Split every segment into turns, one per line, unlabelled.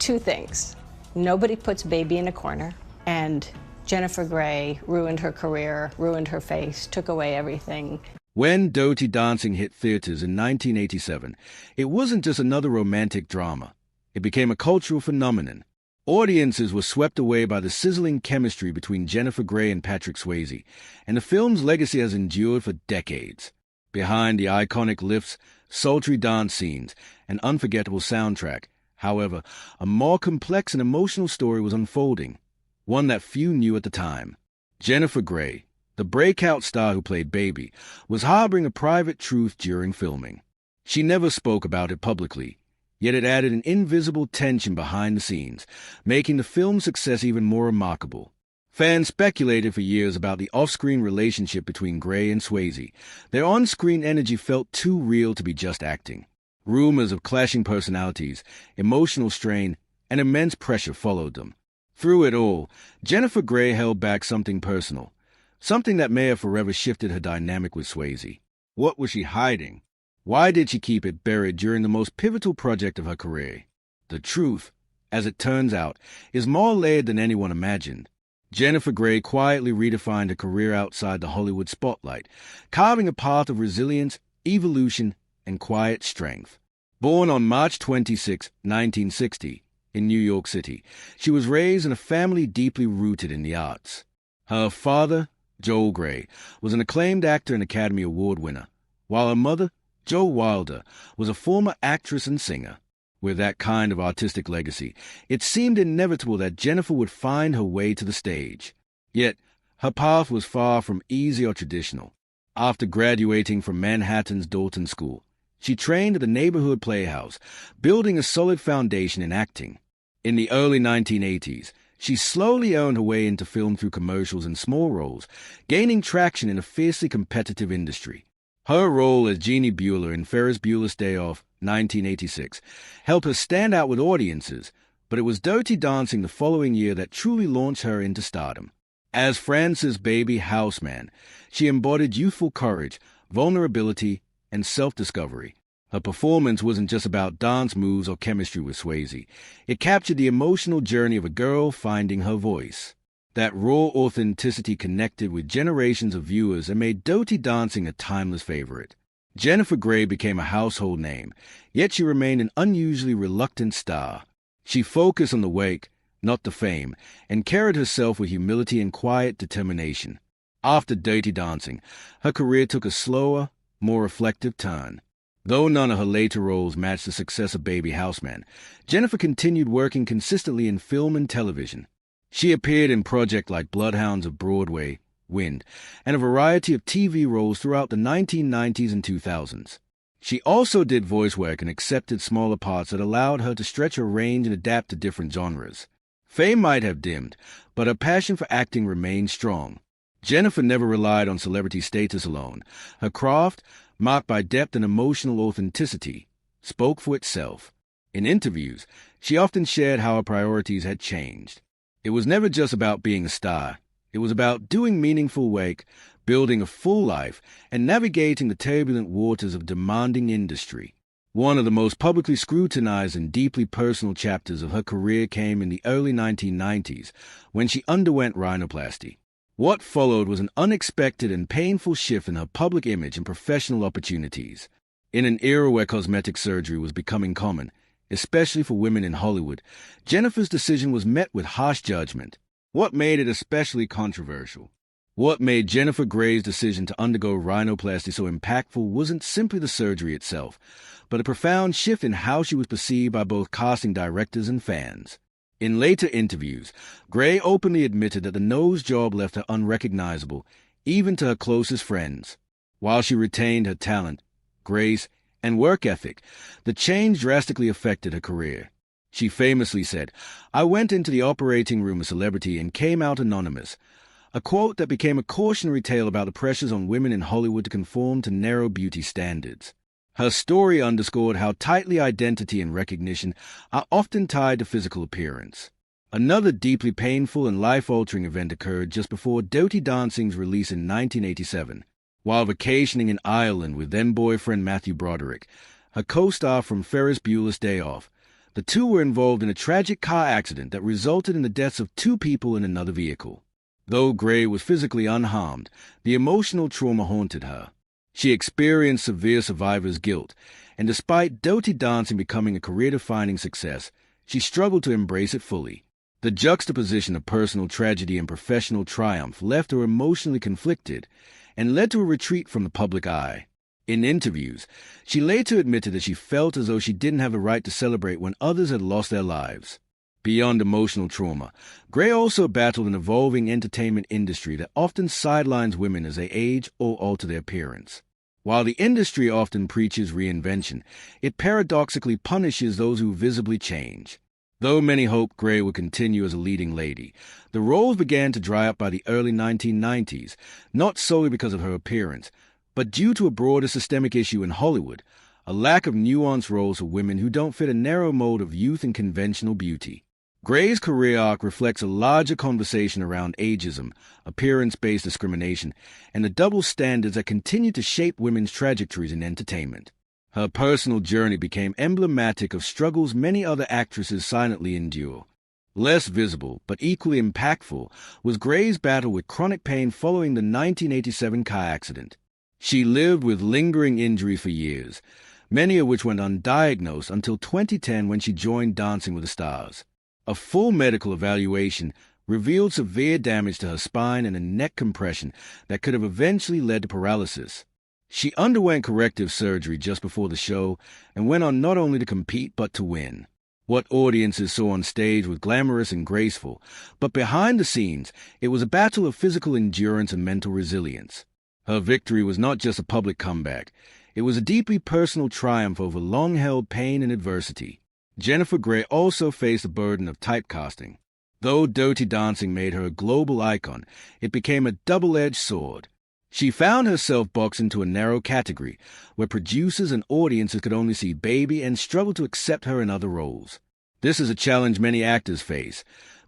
two things. Nobody puts baby in a corner, and Jennifer Grey ruined her career, ruined her face, took away everything.
When Dirty Dancing hit theaters in 1987, it wasn't just another romantic drama. It became a cultural phenomenon. Audiences were swept away by the sizzling chemistry between Jennifer Grey and Patrick Swayze, and the film's legacy has endured for decades. Behind the iconic lifts, sultry dance scenes, and unforgettable soundtrack, however, a more complex and emotional story was unfolding, one that few knew at the time. Jennifer Grey, the breakout star who played Baby, was harboring a private truth during filming. She never spoke about it publicly, yet it added an invisible tension behind the scenes, making the film's success even more remarkable. Fans speculated for years about the off-screen relationship between Grey and Swayze. Their on-screen energy felt too real to be just acting. Rumors of clashing personalities, emotional strain, and immense pressure followed them. Through it all, Jennifer Grey held back something personal, something that may have forever shifted her dynamic with Swayze. What was she hiding? Why did she keep it buried during the most pivotal project of her career? The truth, as it turns out, is more layered than anyone imagined. Jennifer Grey quietly redefined her career outside the Hollywood spotlight, carving a path of resilience, evolution, and quiet strength. Born on March 26, 1960, in New York City, she was raised in a family deeply rooted in the arts. Her father, Joel Grey, was an acclaimed actor and Academy Award winner, while her mother, Jo Wilder, was a former actress and singer. With that kind of artistic legacy, it seemed inevitable that Jennifer would find her way to the stage. Yet, her path was far from easy or traditional. After graduating from Manhattan's Dalton School, she trained at the neighborhood playhouse, building a solid foundation in acting. In the early 1980s, she slowly earned her way into film through commercials and small roles, gaining traction in a fiercely competitive industry. Her role as Jeannie Bueller in Ferris Bueller's Day Off, 1986, helped her stand out with audiences, but it was Dirty Dancing the following year that truly launched her into stardom. As Frances Baby Houseman, she embodied youthful courage, vulnerability, and self-discovery. Her performance wasn't just about dance moves or chemistry with Swayze. It captured the emotional journey of a girl finding her voice. That raw authenticity connected with generations of viewers and made Dirty Dancing a timeless favorite. Jennifer Grey became a household name, yet she remained an unusually reluctant star. She focused on the wake, not the fame, and carried herself with humility and quiet determination. After Dirty Dancing, her career took a slower, more reflective turn. Though none of her later roles matched the success of Baby Houseman, Jennifer continued working consistently in film and television. She appeared in projects like Bloodhounds of Broadway, Wind, and a variety of TV roles throughout the 1990s and 2000s. She also did voice work and accepted smaller parts that allowed her to stretch her range and adapt to different genres. Fame might have dimmed, but her passion for acting remained strong. Jennifer never relied on celebrity status alone. Her craft, marked by depth and emotional authenticity, spoke for itself. In interviews, she often shared how her priorities had changed. It was never just about being a star. It was about doing meaningful work, building a full life, and navigating the turbulent waters of demanding industry. One of the most publicly scrutinized and deeply personal chapters of her career came in the early 1990s, when she underwent rhinoplasty. What followed was an unexpected and painful shift in her public image and professional opportunities. In an era where cosmetic surgery was becoming common, especially for women in Hollywood, Jennifer's decision was met with harsh judgment. What made it especially controversial? What made Jennifer Grey's decision to undergo rhinoplasty so impactful wasn't simply the surgery itself, but a profound shift in how she was perceived by both casting directors and fans. In later interviews, Grey openly admitted that the nose job left her unrecognizable, even to her closest friends. While she retained her talent, grace, and work ethic, the change drastically affected her career. She famously said, "I went into the operating room a celebrity and came out anonymous," a quote that became a cautionary tale about the pressures on women in Hollywood to conform to narrow beauty standards. Her story underscored how tightly identity and recognition are often tied to physical appearance. Another deeply painful and life-altering event occurred just before Dirty Dancing's release in 1987. While vacationing in Ireland with then-boyfriend Matthew Broderick, her co-star from Ferris Bueller's Day Off, The two were involved in a tragic car accident that resulted in the deaths of 2 people in another vehicle. Though Gray was physically unharmed, the emotional trauma haunted her. She experienced severe survivor's guilt, and despite Dirty Dancing becoming a career-defining success, she struggled to embrace it fully. The juxtaposition of personal tragedy and professional triumph left her emotionally conflicted and led to a retreat from the public eye. In interviews, she later admitted that she felt as though she didn't have the right to celebrate when others had lost their lives. Beyond emotional trauma, Gray also battled an evolving entertainment industry that often sidelines women as they age or alter their appearance. While the industry often preaches reinvention, it paradoxically punishes those who visibly change. Though many hoped Gray would continue as a leading lady, the roles began to dry up by the early 1990s, not solely because of her appearance, but due to a broader systemic issue in Hollywood, a lack of nuanced roles for women who don't fit a narrow mold of youth and conventional beauty. Gray's career arc reflects a larger conversation around ageism, appearance-based discrimination, and the double standards that continue to shape women's trajectories in entertainment. Her personal journey became emblematic of struggles many other actresses silently endure. Less visible, but equally impactful, was Gray's battle with chronic pain following the 1987 car accident. She lived with lingering injuries for years, many of which went undiagnosed until 2010 when she joined Dancing with the Stars. A full medical evaluation revealed severe damage to her spine and a neck compression that could have eventually led to paralysis. She underwent corrective surgery just before the show and went on not only to compete but to win. What audiences saw on stage was glamorous and graceful, but behind the scenes, it was a battle of physical endurance and mental resilience. Her victory was not just a public comeback. It was a deeply personal triumph over long-held pain and adversity. Jennifer Grey also faced the burden of typecasting. Though Dirty Dancing made her a global icon, it became a double-edged sword. She found herself boxed into a narrow category, where producers and audiences could only see baby and struggled to accept her in other roles. This is a challenge many actors face,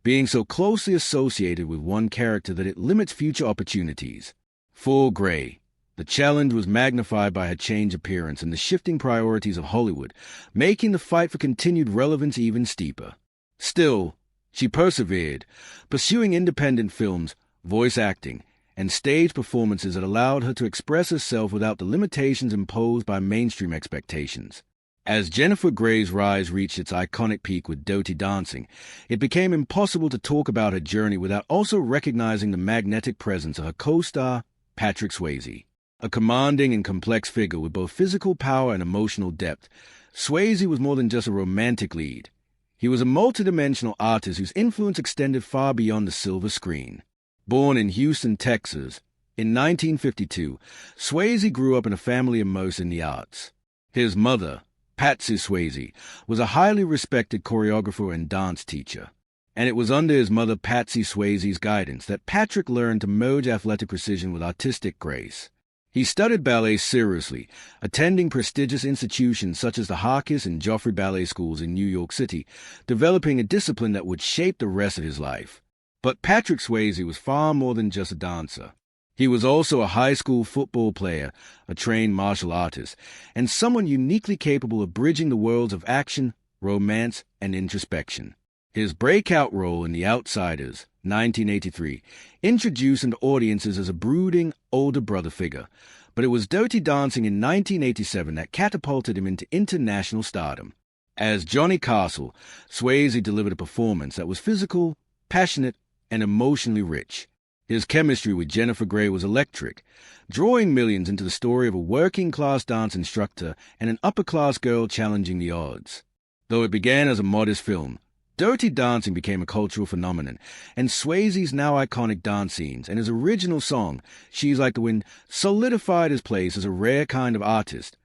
being so closely associated with one character that it limits future opportunities. For Grey, the challenge was magnified by her changed appearance and the shifting priorities of Hollywood, making the fight for continued relevance even steeper. Still, she persevered, pursuing independent films, voice acting, and stage performances that allowed her to express herself without the limitations imposed by mainstream expectations. As Jennifer Grey's rise reached its iconic peak with Dirty Dancing, it became impossible to talk about her journey without also recognizing the magnetic presence of her co-star, Patrick Swayze. A commanding and complex figure with both physical power and emotional depth, Swayze was more than just a romantic lead. He was a multidimensional artist whose influence extended far beyond the silver screen. Born in Houston, Texas, in 1952, Swayze grew up in a family immersed in the arts. His mother, Patsy Swayze, was a highly respected choreographer and dance teacher, and it was under his mother Patsy Swayze's guidance that Patrick learned to merge athletic precision with artistic grace. He studied ballet seriously, attending prestigious institutions such as the Harkis and Joffrey Ballet Schools in New York City, developing a discipline that would shape the rest of his life. But Patrick Swayze was far more than just a dancer. He was also a high school football player, a trained martial artist, and someone uniquely capable of bridging the worlds of action, romance, and introspection. His breakout role in The Outsiders, 1983, introduced him to audiences as a brooding, older brother figure, but it was Dirty Dancing in 1987 that catapulted him into international stardom. As Johnny Castle, Swayze delivered a performance that was physical, passionate, and emotionally rich. His chemistry with Jennifer Grey was electric, drawing millions into the story of a working-class dance instructor and an upper-class girl challenging the odds. Though it began as a modest film, Dirty Dancing became a cultural phenomenon, and Swayze's now iconic dance scenes and his original song, She's Like the Wind, solidified his place as a rare kind of artist,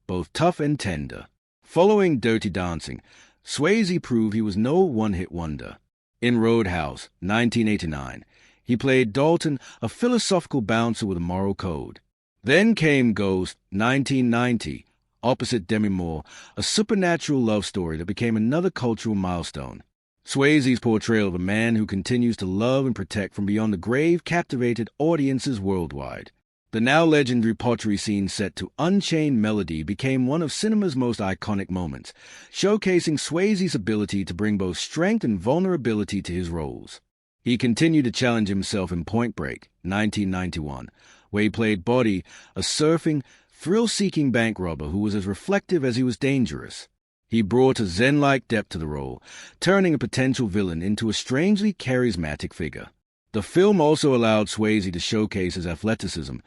both tough and tender. Following Dirty Dancing, Swayze proved he was no one-hit wonder. In Roadhouse, 1989, he played Dalton, a philosophical bouncer with a moral code. Then came Ghost, 1990, opposite Demi Moore, a supernatural love story that became another cultural milestone. Swayze's portrayal of a man who continues to love and protect from beyond the grave captivated audiences worldwide. The now legendary pottery scene set to Unchained Melody became one of cinema's most iconic moments, showcasing Swayze's ability to bring both strength and vulnerability to his roles. He continued to challenge himself in Point Break, 1991, where he played Boddy, a surfing, thrill-seeking bank robber who was as reflective as he was dangerous. He brought a zen-like depth to the role, turning a potential villain into a strangely charismatic figure. The film also allowed Swayze to showcase his athleticism,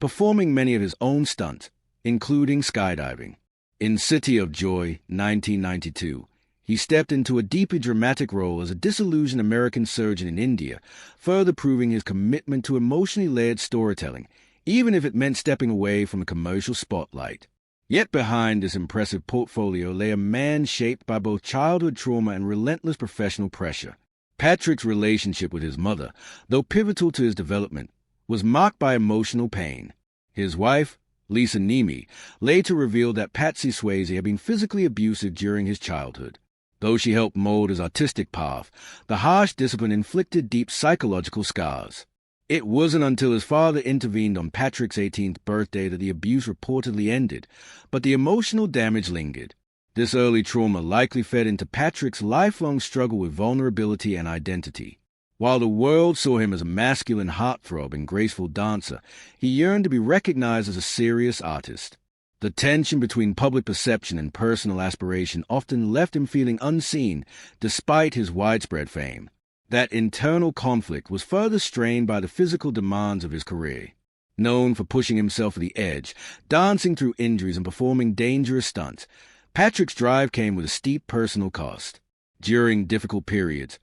performing many of his own stunts, including skydiving. In City of Joy, 1992, he stepped into a deeply dramatic role as a disillusioned American surgeon in India, further proving his commitment to emotionally layered storytelling, even if it meant stepping away from a commercial spotlight. Yet behind this impressive portfolio lay a man shaped by both childhood trauma and relentless professional pressure. Patrick's relationship with his mother, though pivotal to his development, was marked by emotional pain. His wife, Lisa Nemi, later revealed that Patsy Swayze had been physically abusive during his childhood. Though she helped mold his artistic path, the harsh discipline inflicted deep psychological scars. It wasn't until his father intervened on Patrick's 18th birthday that the abuse reportedly ended, but the emotional damage lingered. This early trauma likely fed into Patrick's lifelong struggle with vulnerability and identity. While the world saw him as a masculine heartthrob and graceful dancer, he yearned to be recognized as a serious artist. The tension between public perception and personal aspiration often left him feeling unseen despite his widespread fame. That internal conflict was further strained by the physical demands of his career. Known for pushing himself to the edge, dancing through injuries and performing dangerous stunts, Patrick's drive came with a steep personal cost. During difficult periods,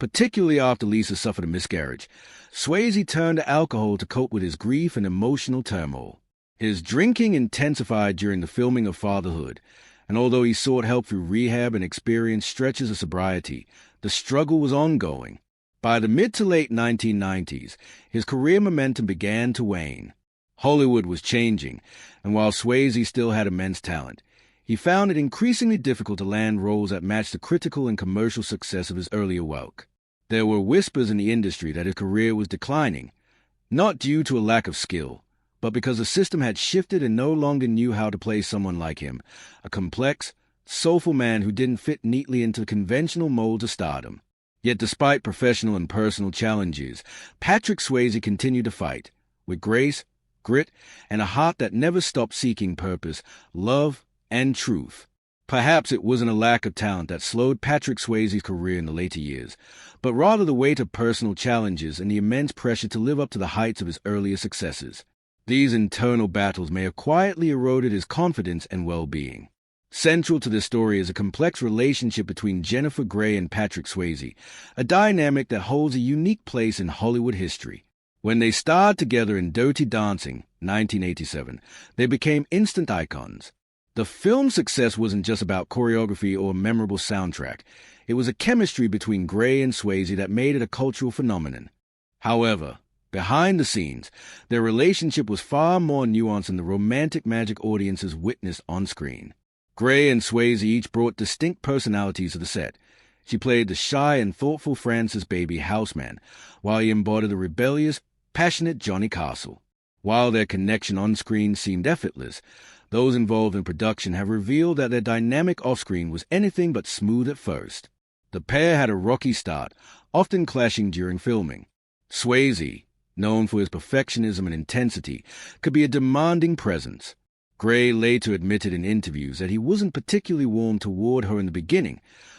particularly after Lisa suffered a miscarriage, Swayze turned to alcohol to cope with his grief and emotional turmoil. His drinking intensified during the filming of Fatherhood, and although he sought help through rehab and experienced stretches of sobriety, the struggle was ongoing. By the mid to late 1990s, his career momentum began to wane. Hollywood was changing, and while Swayze still had immense talent, he found it increasingly difficult to land roles that matched the critical and commercial success of his earlier work. There were whispers in the industry that his career was declining, not due to a lack of skill, but because the system had shifted and no longer knew how to play someone like him, a complex, soulful man who didn't fit neatly into the conventional molds of stardom. Yet despite professional and personal challenges, Patrick Swayze continued to fight, with grace, grit, and a heart that never stopped seeking purpose, love, and truth. Perhaps it wasn't a lack of talent that slowed Patrick Swayze's career in the later years, but rather the weight of personal challenges and the immense pressure to live up to the heights of his earlier successes. These internal battles may have quietly eroded his confidence and well-being. Central to this story is a complex relationship between Jennifer Grey and Patrick Swayze, a dynamic that holds a unique place in Hollywood history. When they starred together in Dirty Dancing, 1987, they became instant icons. The film's success wasn't just about choreography or a memorable soundtrack. It was a chemistry between Grey and Swayze that made it a cultural phenomenon. However, behind the scenes, their relationship was far more nuanced than the romantic magic audiences witnessed on screen. Grey and Swayze each brought distinct personalities to the set. She played the shy and thoughtful Francis Baby Houseman, while he embodied the rebellious, passionate Johnny Castle. While their connection on screen seemed effortless, those involved in production have revealed that their dynamic off-screen was anything but smooth at first. The pair had a rocky start, often clashing during filming. Swayze, known for his perfectionism and intensity, could be a demanding presence. Grey later admitted in interviews that he wasn't particularly warm toward her in the beginning,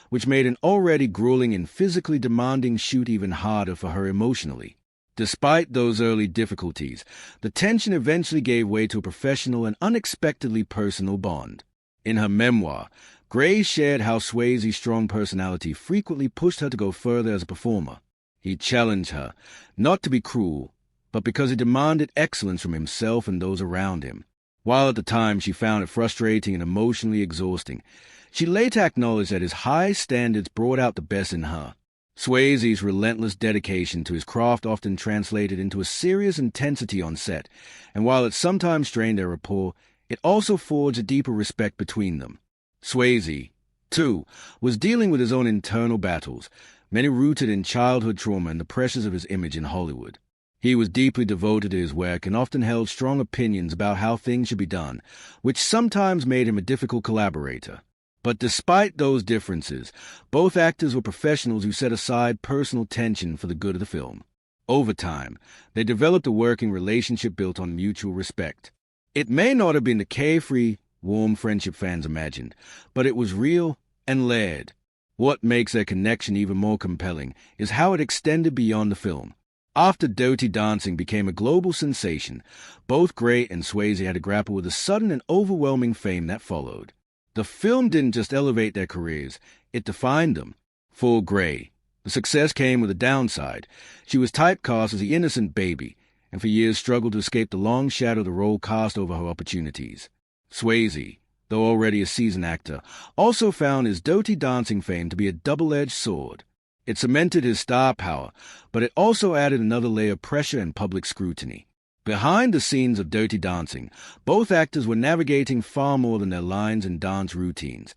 which made an already grueling and physically demanding shoot even harder for her emotionally. Despite those early difficulties, the tension eventually gave way to a professional and unexpectedly personal bond. In her memoir, Grey shared how Swayze's strong personality frequently pushed her to go further as a performer. He challenged her, not to be cruel, but because he demanded excellence from himself and those around him. While at the time she found it frustrating and emotionally exhausting, she later acknowledged that his high standards brought out the best in her. Swayze's relentless dedication to his craft often translated into a serious intensity on set, and while it sometimes strained their rapport, it also forged a deeper respect between them. Swayze, too, was dealing with his own internal battles, many rooted in childhood trauma and the pressures of his image in Hollywood. He was deeply devoted to his work and often held strong opinions about how things should be done, which sometimes made him a difficult collaborator. But despite those differences, both actors were professionals who set aside personal tension for the good of the film. Over time, they developed a working relationship built on mutual respect. It may not have been the carefree, warm friendship fans imagined, but it was real and layered. What makes their connection even more compelling is how it extended beyond the film. After Dirty Dancing became a global sensation, both Gray and Swayze had to grapple with the sudden and overwhelming fame that followed. The film didn't just elevate their careers, it defined them. For Gray, the success came with a downside. She was typecast as the innocent baby, and for years struggled to escape the long shadow the role cast over her opportunities. Swayze, though already a seasoned actor, also found his Dirty Dancing fame to be a double-edged sword. It cemented his star power, but it also added another layer of pressure and public scrutiny. Behind the scenes of Dirty Dancing, both actors were navigating far more than their lines and dance routines.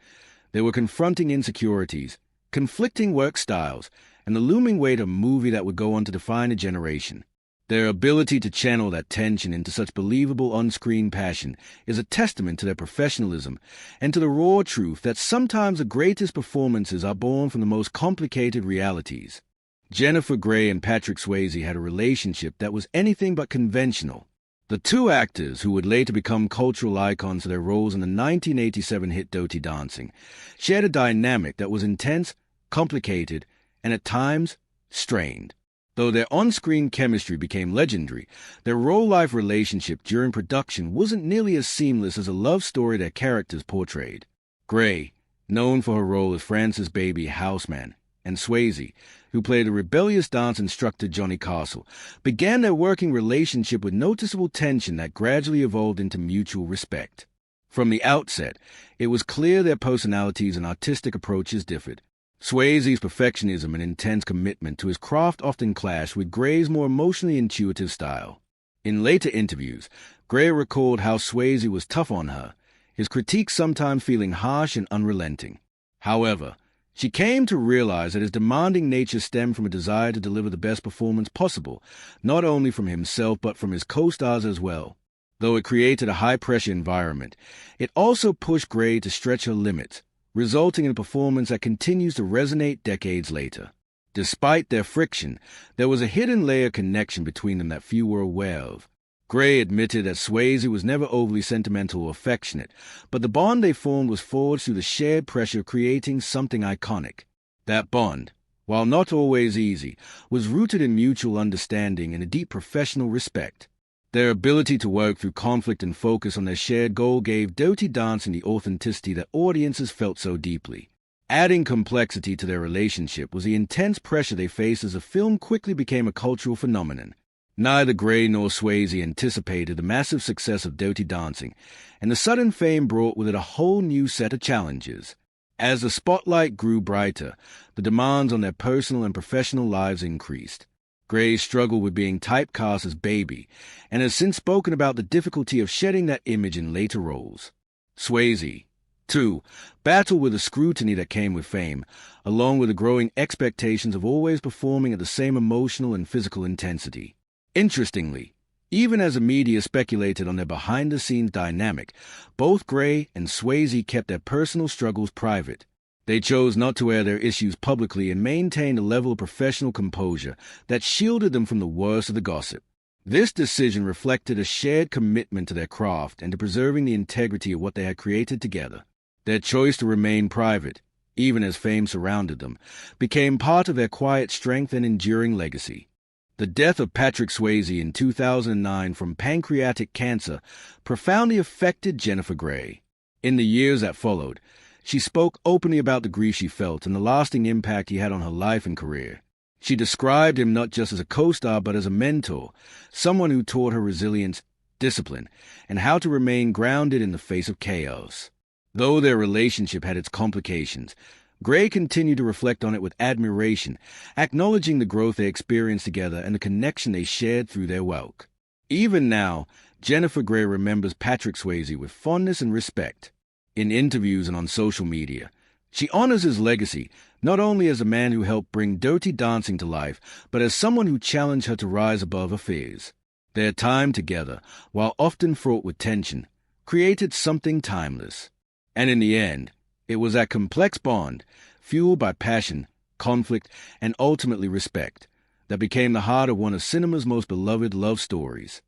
They were confronting insecurities, conflicting work styles, and the looming weight of a movie that would go on to define a generation. Their ability to channel that tension into such believable on-screen passion is a testament to their professionalism and to the raw truth that sometimes the greatest performances are born from the most complicated realities. Jennifer Grey and Patrick Swayze had a relationship that was anything but conventional. The two actors, who would later become cultural icons for their roles in the 1987 hit Dirty Dancing, shared a dynamic that was intense, complicated, and at times strained. Though their on-screen chemistry became legendary, their real-life relationship during production wasn't nearly as seamless as a love story their characters portrayed. Grey, known for her role as Francis' baby Houseman, and Swayze, who played the rebellious dance instructor Johnny Castle, began their working relationship with noticeable tension that gradually evolved into mutual respect. From the outset, it was clear their personalities and artistic approaches differed. Swayze's perfectionism and intense commitment to his craft often clashed with Gray's more emotionally intuitive style. In later interviews, Gray recalled how Swayze was tough on her, his critiques sometimes feeling harsh and unrelenting. However, she came to realize that his demanding nature stemmed from a desire to deliver the best performance possible, not only from himself but from his co-stars as well. Though it created a high-pressure environment, it also pushed Gray to stretch her limits, resulting in a performance that continues to resonate decades later. Despite their friction, there was a hidden layer of connection between them that few were aware of. Gray admitted that Swayze was never overly sentimental or affectionate, but the bond they formed was forged through the shared pressure of creating something iconic. That bond, while not always easy, was rooted in mutual understanding and a deep professional respect. Their ability to work through conflict and focus on their shared goal gave Dirty Dancing the authenticity that audiences felt so deeply. Adding complexity to their relationship was the intense pressure they faced as the film quickly became a cultural phenomenon. Neither Gray nor Swayze anticipated the massive success of Dirty Dancing, and the sudden fame brought with it a whole new set of challenges. As the spotlight grew brighter, the demands on their personal and professional lives increased. Gray struggled with being typecast as Baby, and has since spoken about the difficulty of shedding that image in later roles. Swayze, too, battled with the scrutiny that came with fame, along with the growing expectations of always performing at the same emotional and physical intensity. Interestingly, even as the media speculated on their behind-the-scenes dynamic, both Gray and Swayze kept their personal struggles private. They chose not to air their issues publicly and maintained a level of professional composure that shielded them from the worst of the gossip. This decision reflected a shared commitment to their craft and to preserving the integrity of what they had created together. Their choice to remain private, even as fame surrounded them, became part of their quiet strength and enduring legacy. The death of Patrick Swayze in 2009 from pancreatic cancer profoundly affected Jennifer Grey. In the years that followed, she spoke openly about the grief she felt and the lasting impact he had on her life and career. She described him not just as a co-star but as a mentor, someone who taught her resilience, discipline, and how to remain grounded in the face of chaos. Though their relationship had its complications, Gray continued to reflect on it with admiration, acknowledging the growth they experienced together and the connection they shared through their work. Even now, Jennifer Grey remembers Patrick Swayze with fondness and respect. In interviews and on social media, She honors his legacy, not only as a man who helped bring Dirty Dancing to life, but as someone who challenged her to rise above her fears. Their time together, while often fraught with tension, created something timeless. And in the end, it was that complex bond, fueled by passion, conflict, and ultimately respect, that became the heart of one of cinema's most beloved love stories.